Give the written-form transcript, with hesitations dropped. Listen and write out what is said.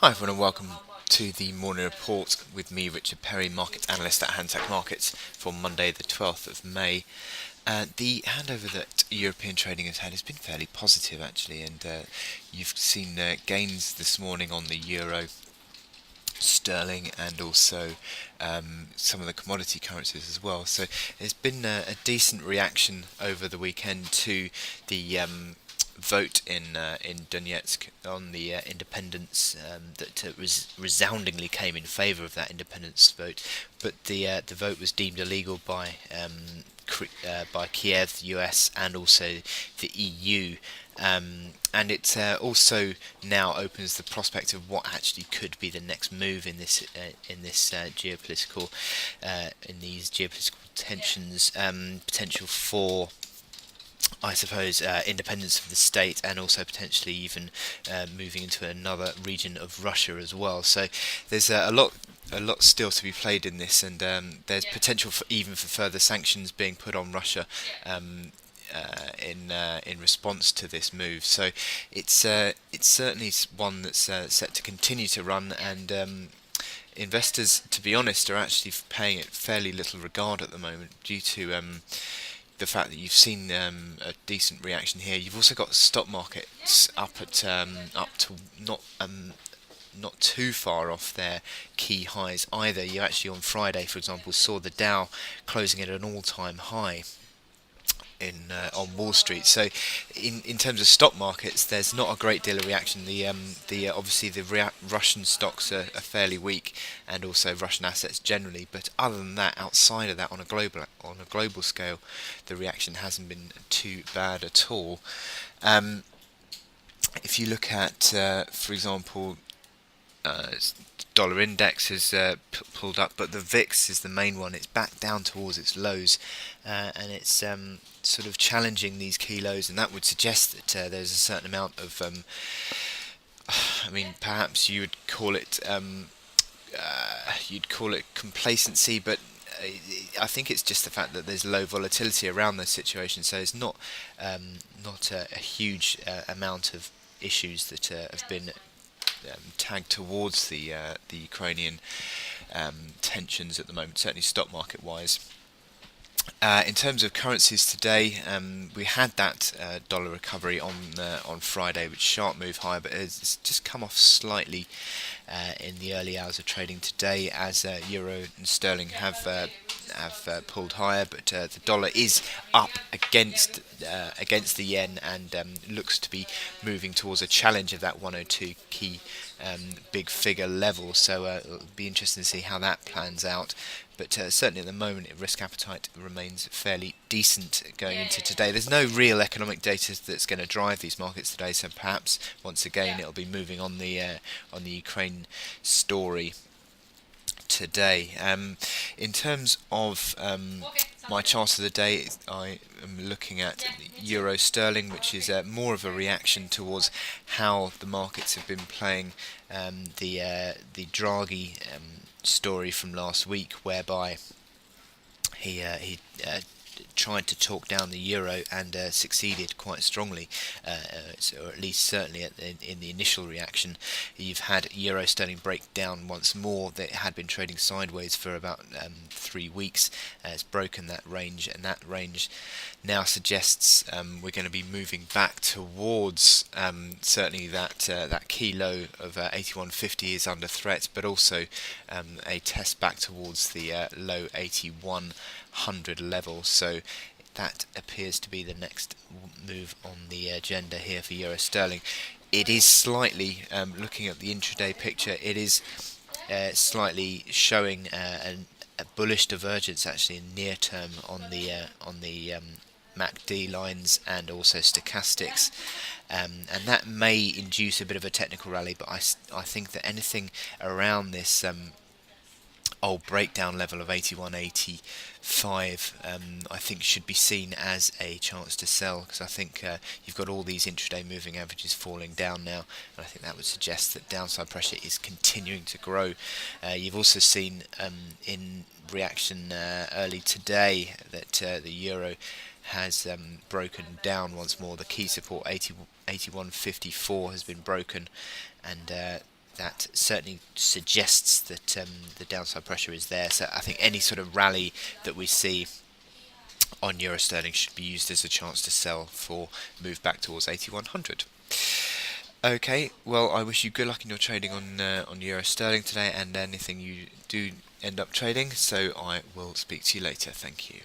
Hi everyone and welcome to the morning report with me, Richard Perry, market analyst at Handtech Markets for Monday the 12th of May. The handover that European trading has had has been fairly positive actually, and you've seen gains this morning on the euro, sterling, and also some of the commodity currencies as well. So there's been a decent reaction over the weekend to the vote in Donetsk on the independence that resoundingly came in favour of that independence vote, but the vote was deemed illegal by Kiev, the US, and also the EU. And it also now opens the prospect of what actually could be the next move in this geopolitical in these geopolitical tensions, potential for, I suppose, independence of the state, and also potentially even moving into another region of Russia as well. So there's a lot still to be played in this, and there's potential for even for further sanctions being put on Russia. In response to this move, so it's certainly one that's set to continue to run, and investors, to be honest, are actually paying it fairly little regard at the moment due to the fact that you've seen a decent reaction here. You've also got stock markets up to not too far off their key highs either. You actually on Friday, for example, saw the Dow closing at an all-time high on Wall Street. So, in terms of stock markets, there's not a great deal of reaction. The obviously the Russian stocks are fairly weak, and also Russian assets generally. But other than that, outside of that, on a global scale, the reaction hasn't been too bad at all. If you look at, for example, dollar index has pulled up, but the VIX is the main one. It's back down towards its lows, and it's sort of challenging these key lows, and that would suggest that there's a certain amount of, I mean, perhaps you'd call it complacency, but I think it's just the fact that there's low volatility around those situations. So it's not a huge amount of issues that have been tagged towards the Ukrainian tensions at the moment, certainly stock market wise. In terms of currencies today, we had that dollar recovery on Friday, which sharp move higher, but it's just come off slightly in the early hours of trading today, as euro and sterling have pulled higher, but the dollar is up against the yen, and looks to be moving towards a challenge of that 102 key big figure level. So it'll be interesting to see how that plans out. But certainly at the moment, risk appetite remains fairly decent going into today. There's no real economic data that's going to drive these markets today, so perhaps once again it'll be moving on the Ukraine story today. In terms of my chart of the day, I am looking at euro sterling, which is more of a reaction towards how the markets have been playing the Draghi story from last week, whereby he tried to talk down the euro and succeeded quite strongly, or at least certainly in the initial reaction. You've had euro sterling break down once more. That had been trading sideways for about 3 weeks. It's broken that range, and that range now suggests we're going to be moving back towards certainly that key low of 81.50 is under threat, but also a test back towards the low 8100 level. So that appears to be the next move on the agenda here for euro sterling. It is slightly, looking at the intraday picture, it is slightly showing a bullish divergence actually in near term on the MACD lines and also stochastics, and that may induce a bit of a technical rally, but I think that anything around this old breakdown level of 81.85 I think should be seen as a chance to sell, because I think you've got all these intraday moving averages falling down now, and I think that would suggest that downside pressure is continuing to grow. You've also seen in reaction early today that the euro has broken down once more. The key support 81.54 has been broken, and that certainly suggests that the downside pressure is there. So I think any sort of rally that we see on euro sterling should be used as a chance to sell for move back towards 8100. Okay, well, I wish you good luck in your trading on euro sterling today and anything you do end up trading. So I will speak to you later. Thank you.